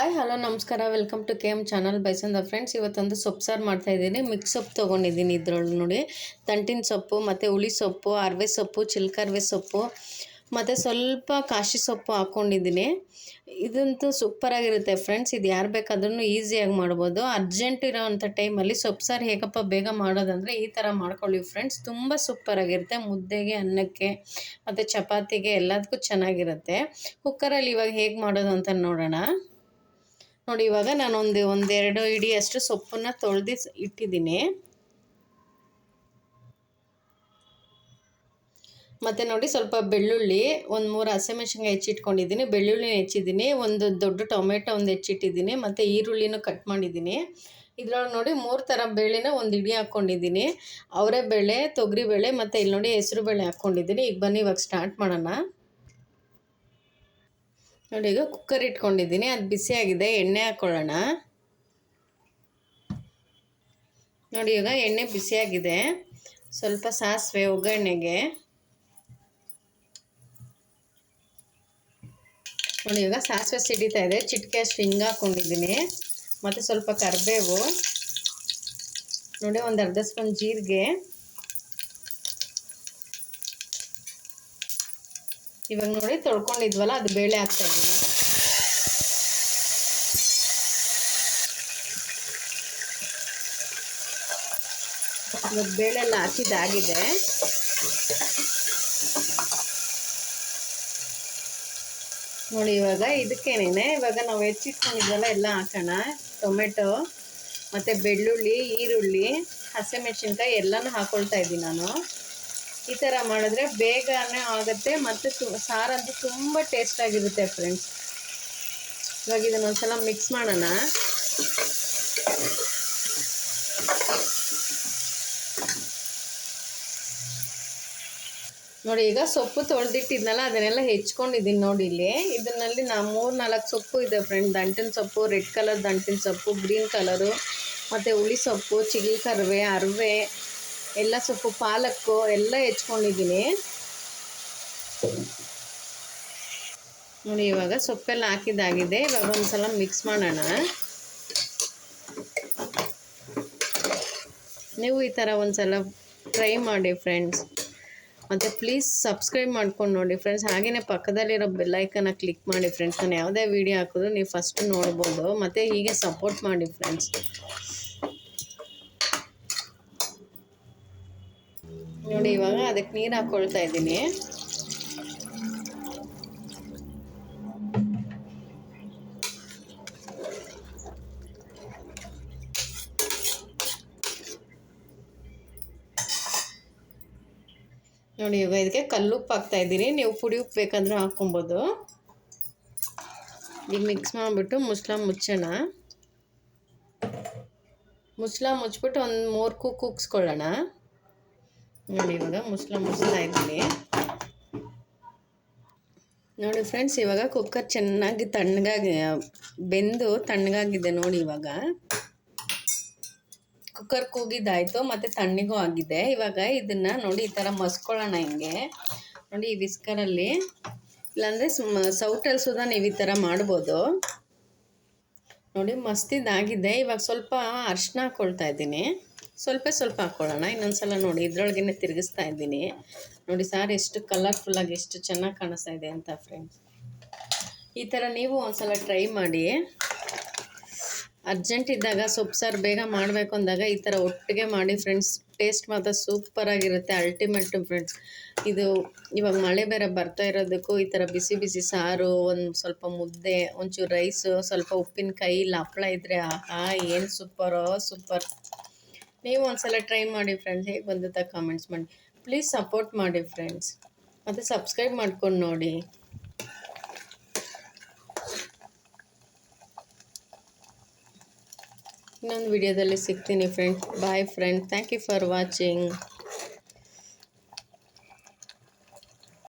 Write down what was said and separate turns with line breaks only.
Hi hello ನಮಸ್ಕಾರ welcome to K M channel ಬೈಸಂದ friends. ಇವತ್ತೊಂದು ಸೊಪ್ಪು ಸಾರು ಮಾಡ್ತಾಯಿದ್ದೀನಿ. ಮಿಕ್ಸ್ ಸೊಪ್ಪು ತೊಗೊಂಡಿದ್ದೀನಿ. ಇದ್ರೊಳಗೆ ನೋಡಿ ತಂಟಿನ ಸೊಪ್ಪು ಮತ್ತು ಹುಳಿ ಸೊಪ್ಪು, ಅರವೆ ಸೊಪ್ಪು, ಚಿಲ್ಕರವೆ ಸೊಪ್ಪು ಮತ್ತು ಸ್ವಲ್ಪ ಕಾಶಿ ಸೊಪ್ಪು ಹಾಕ್ಕೊಂಡಿದ್ದೀನಿ. ಇದಂತೂ ಸೂಪರಾಗಿರುತ್ತೆ ಫ್ರೆಂಡ್ಸ್. ಇದು ಯಾರು ಬೇಕಾದ್ರೂ ಈಸಿಯಾಗಿ ಮಾಡ್ಬೋದು. ಅರ್ಜೆಂಟ್ ಇರೋವಂಥ ಟೈಮಲ್ಲಿ ಸೊಪ್ಪು ಸಾರು ಹೇಗಪ್ಪ ಬೇಗ ಮಾಡೋದಂದರೆ ಈ ಥರ ಮಾಡ್ಕೊಳ್ಳಿ ಫ್ರೆಂಡ್ಸ್. ತುಂಬ ಸೂಪರಾಗಿರುತ್ತೆ. ಮುದ್ದೆಗೆ, ಅನ್ನಕ್ಕೆ ಮತ್ತು ಚಪಾತಿಗೆ ಎಲ್ಲದಕ್ಕೂ ಚೆನ್ನಾಗಿರುತ್ತೆ. ಕುಕ್ಕರಲ್ಲಿ ಇವಾಗ ಹೇಗೆ ಮಾಡೋದು ಅಂತ ನೋಡೋಣ. ನೋಡಿ, ಇವಾಗ ನಾನು ಒಂದೆರಡು ಹಿಡಿಯಷ್ಟು ಸೊಪ್ಪನ್ನು ತೊಳೆದು ಇಟ್ಟಿದ್ದೀನಿ. ಮತ್ತು ನೋಡಿ, ಸ್ವಲ್ಪ ಬೆಳ್ಳುಳ್ಳಿ, ಒಂದು 3 ಹಸಿಮೆಣಸಿನ್ಕಾಯಿ ಹೆಚ್ಚಿಟ್ಕೊಂಡಿದ್ದೀನಿ, ಬೆಳ್ಳುಳ್ಳಿನ ಹೆಚ್ಚಿದ್ದೀನಿ, ಒಂದು ದೊಡ್ಡ ಟೊಮೆಟೊ ಒಂದು ಹೆಚ್ಚಿಟ್ಟಿದ್ದೀನಿ, ಮತ್ತು ಈರುಳ್ಳಿನೂ ಕಟ್ ಮಾಡಿದ್ದೀನಿ. ಇದ್ರೊಳಗೆ ನೋಡಿ 3 ಥರ ಬೇಳೆನ ಒಂದು ಹಿಡಿ ಹಾಕ್ಕೊಂಡಿದ್ದೀನಿ. ಅವರೆಬೇಳೆ, ತೊಗರಿಬೇಳೆ ಮತ್ತು ಇಲ್ಲಿ ನೋಡಿ ಹೆಸರು ಬೇಳೆ ಹಾಕ್ಕೊಂಡಿದ್ದೀನಿ. ಈಗ ಬನ್ನಿ ಇವಾಗ ಸ್ಟಾರ್ಟ್ ಮಾಡೋಣ. ನೋಡಿ, ಈಗ ಕುಕ್ಕರ್ ಇಟ್ಕೊಂಡಿದ್ದೀನಿ, ಅದು ಬಿಸಿಯಾಗಿದೆ. ಎಣ್ಣೆ ಹಾಕ್ಕೊಳ್ಳೋಣ. ನೋಡಿ, ಈಗ ಎಣ್ಣೆ ಬಿಸಿಯಾಗಿದೆ. ಸ್ವಲ್ಪ ಸಾಸಿವೆ ಒಗ್ಗರಣೆಗೆ. ನೋಡಿ, ಈಗ ಸಾಸಿವೆ ಸಿಡಿತಾ ಇದೆ. ಚಿಟಿಕೆ ಅಷ್ಟು ಹಿಂಗೆ ಹಾಕ್ಕೊಂಡಿದ್ದೀನಿ, ಮತ್ತು ಸ್ವಲ್ಪ ಕರಿಬೇವು. ನೋಡಿ, ಒಂದು ಅರ್ಧ ಸ್ಪೂನ್ ಜೀರಿಗೆ. ಇವಾಗ ನೋಡಿ ತೊಳ್ಕೊಂಡಿದ್ವಲ್ಲ, ಅದು ಬೇಳೆ ಹಾಕ್ತಾಯಿದ್ದೀನಿ. ಇವಾಗ ಬೇಳೆ ಎಲ್ಲ ಹಾಕಿದ್ದಾಗಿದೆ. ನೋಡಿ, ಇವಾಗ ಇದಕ್ಕೇನೆ ಇವಾಗ ನಾವು ಹೆಚ್ಚಿಟ್ಕೊಂಡಿದ್ವಲ್ಲ ಎಲ್ಲ ಹಾಕೋಣ. ಟೊಮೆಟೊ ಮತ್ತು ಬೆಳ್ಳುಳ್ಳಿ, ಈರುಳ್ಳಿ, ಹಸಿಮೆಣಸಿನ್ಕಾಯಿ ಎಲ್ಲನೂ ಹಾಕ್ಕೊಳ್ತಾ ಇದ್ದೀನಿ ನಾನು. ಈ ಥರ ಮಾಡಿದ್ರೆ ಬೇಗನೆ ಆಗುತ್ತೆ ಮತ್ತು ಸಾರಂತೂ ತುಂಬ ಟೇಸ್ಟಾಗಿರುತ್ತೆ ಫ್ರೆಂಡ್ಸ್. ಇವಾಗ ಇದನ್ನೊಂದ್ಸಲ ಮಿಕ್ಸ್ ಮಾಡೋಣ. ನೋಡಿ, ಈಗ ಸೊಪ್ಪು ತೊಳೆದಿಟ್ಟಿದ್ನಲ್ಲ ಅದನ್ನೆಲ್ಲ ಹೆಚ್ಕೊಂಡಿದ್ದೀನಿ. ನೋಡಿ, ಇಲ್ಲಿ ಇದನ್ನಲ್ಲಿ 3-4 ಸೊಪ್ಪು ಇದೆ ಫ್ರೆಂಡ್. ದಂಟಿನ ಸೊಪ್ಪು, ರೆಡ್ ಕಲರ್ ದಂಟಿನ ಸೊಪ್ಪು, ಗ್ರೀನ್ ಕಲರು, ಮತ್ತು ಹುಳಿ ಸೊಪ್ಪು, ಚಿಲ್ಕರವೆ, ಅರವೆ ಎಲ್ಲ ಸೊಪ್ಪು, ಪಾಲಕ್ಕು ಎಲ್ಲ ಹೆಚ್ಕೊಂಡಿದ್ದೀನಿ. ನೋಡಿ, ಇವಾಗ ಸೊಪ್ಪೆಲ್ಲ ಹಾಕಿದ್ದಾಗಿದೆ. ಇವಾಗ ಒಂದ್ಸಲ ಮಿಕ್ಸ್ ಮಾಡೋಣ. ನೀವು ಈ ಥರ ಒಂದ್ಸಲ ಟ್ರೈ ಮಾಡಿ ಫ್ರೆಂಡ್ಸ್. ಮತ್ತು ಪ್ಲೀಸ್ ಸಬ್ಸ್ಕ್ರೈಬ್ ಮಾಡ್ಕೊಂಡು ನೋಡಿ ಫ್ರೆಂಡ್ಸ್. ಹಾಗೆಯೇ ಪಕ್ಕದಲ್ಲಿರೋ ಬೆಲ್ಲೈಕನ್ನ ಕ್ಲಿಕ್ ಮಾಡಿ ಫ್ರೆಂಡ್ಸ್. ನಾನು ಯಾವುದೇ ವೀಡಿಯೋ ಹಾಕಿದ್ರು ನೀವು ಫಸ್ಟ್ ನೋಡ್ಬೋದು. ಮತ್ತು ಹೀಗೆ ಸಪೋರ್ಟ್ ಮಾಡಿ ಫ್ರೆಂಡ್ಸ್. ನೋಡಿ, ಇವಾಗ ಅದಕ್ಕೆ ನೀರು ಹಾಕ್ಕೊಳ್ತಾ ಇದ್ದೀನಿ. ನೋಡಿ, ಇವಾಗ ಇದಕ್ಕೆ ಕಲ್ಲುಪ್ಪು ಹಾಕ್ತಾ ಇದ್ದೀನಿ. ನೀವು ಪುಡಿ ಉಪ್ಪು ಬೇಕಂದ್ರೆ ಹಾಕ್ಕೊಬೋದು. ಈಗ ಮಿಕ್ಸ್ ಮಾಡಿಬಿಟ್ಟು ಮುಚ್ಚೋಣ. ಮುಚ್ಚಿಬಿಟ್ಟು ಒಂದು 3 ಕೂಗಿಸ್ಕೊಳ್ಳೋಣ. ನೋಡಿ, ಇವಾಗ ಮುಚ್ತಾ ಇದ್ದೀನಿ. ನೋಡಿ ಫ್ರೆಂಡ್ಸ್, ಇವಾಗ ಕುಕ್ಕರ್ ಚೆನ್ನಾಗಿ ಬೆಂದು ತಣ್ಣಗಾಗಿದೆ. ನೋಡಿ, ಇವಾಗ ಕುಕ್ಕರ್ ಕೂಗಿದ್ದಾಯಿತು ಮತ್ತು ತಣ್ಣಗೂ ಆಗಿದೆ. ಇವಾಗ ಇದನ್ನು ನೋಡಿ ಈ ಥರ ಮಸ್ಕೊಳ್ಳೋಣ ಹಿಂಗೆ. ನೋಡಿ, ಈ ವಿಸ್ಕರಲ್ಲಿ ಇಲ್ಲಾಂದರೆ ಸೌಟಲ್ಲಿ ಸುಧಾ ನೀವು ಈ ಥರ ಮಾಡ್ಬೋದು. ನೋಡಿ, ಮಸ್ತಿದ್ದಾಗಿದೆ. ಇವಾಗ ಸ್ವಲ್ಪ ಅರಿಶಿನ ಹಾಕ್ಕೊಳ್ತಾ ಇದ್ದೀನಿ. ಸ್ವಲ್ಪ ಹಾಕ್ಕೊಳ್ಳೋಣ. ಇನ್ನೊಂದು ಸಲ ನೋಡಿ ಇದ್ರೊಳಗೇ ತಿರುಗಿಸ್ತಾ ಇದ್ದೀನಿ. ನೋಡಿ, ಸಾರು ಎಷ್ಟು ಕಲರ್ಫುಲ್ಲಾಗಿ ಎಷ್ಟು ಚೆನ್ನಾಗಿ ಕಾಣಿಸ್ತಾ ಇದೆ ಅಂತ ಫ್ರೆಂಡ್ಸ್. ಈ ಥರ ನೀವು ಒಂದ್ಸಲ ಟ್ರೈ ಮಾಡಿ. ಅರ್ಜೆಂಟ್ ಇದ್ದಾಗ ಸೊಪ್ಪು ಸಾರು ಬೇಗ ಮಾಡಬೇಕು ಅಂದಾಗ ಈ ಥರ ಒಟ್ಟಿಗೆ ಮಾಡಿ ಫ್ರೆಂಡ್ಸ್. ಟೇಸ್ಟ್ ಮಾತ್ರ ಸೂಪರಾಗಿರುತ್ತೆ, ಅಲ್ಟಿಮೇಟು ಫ್ರೆಂಡ್ಸ್. ಇದು ಇವಾಗ ಮಳೆ ಬೇರೆ ಬರ್ತಾ ಇರೋದಕ್ಕೂ ಈ ಥರ ಬಿಸಿ ಬಿಸಿ ಸಾರು, ಒಂದು ಸ್ವಲ್ಪ ಮುದ್ದೆ, ಒಂಚೂರು ರೈಸು, ಸ್ವಲ್ಪ ಉಪ್ಪಿನಕಾಯಿ, ಇಲ್ಲ ಹಪ್ಪಳ ಇದ್ದರೆ ಏನು ಸೂಪರ್. ನೀವು ಒಂದ್ಸಲ ಟ್ರೈ ಮಾಡಿ ಫ್ರೆಂಡ್ಸ್. ಹೇಗೆ ಬಂದಂತ ಕಾಮೆಂಟ್ಸ್ ಮಾಡಿ. ಪ್ಲೀಸ್ ಸಪೋರ್ಟ್ ಮಾಡಿ ಫ್ರೆಂಡ್ಸ್. ಮತ್ತು ಸಬ್ಸ್ಕ್ರೈಬ್ ಮಾಡ್ಕೊಂಡು ನೋಡಿ. ಇನ್ನೊಂದು ವಿಡಿಯೋದಲ್ಲಿ ಸಿಗ್ತೀನಿ friends. Bye friend. Thank you for watching.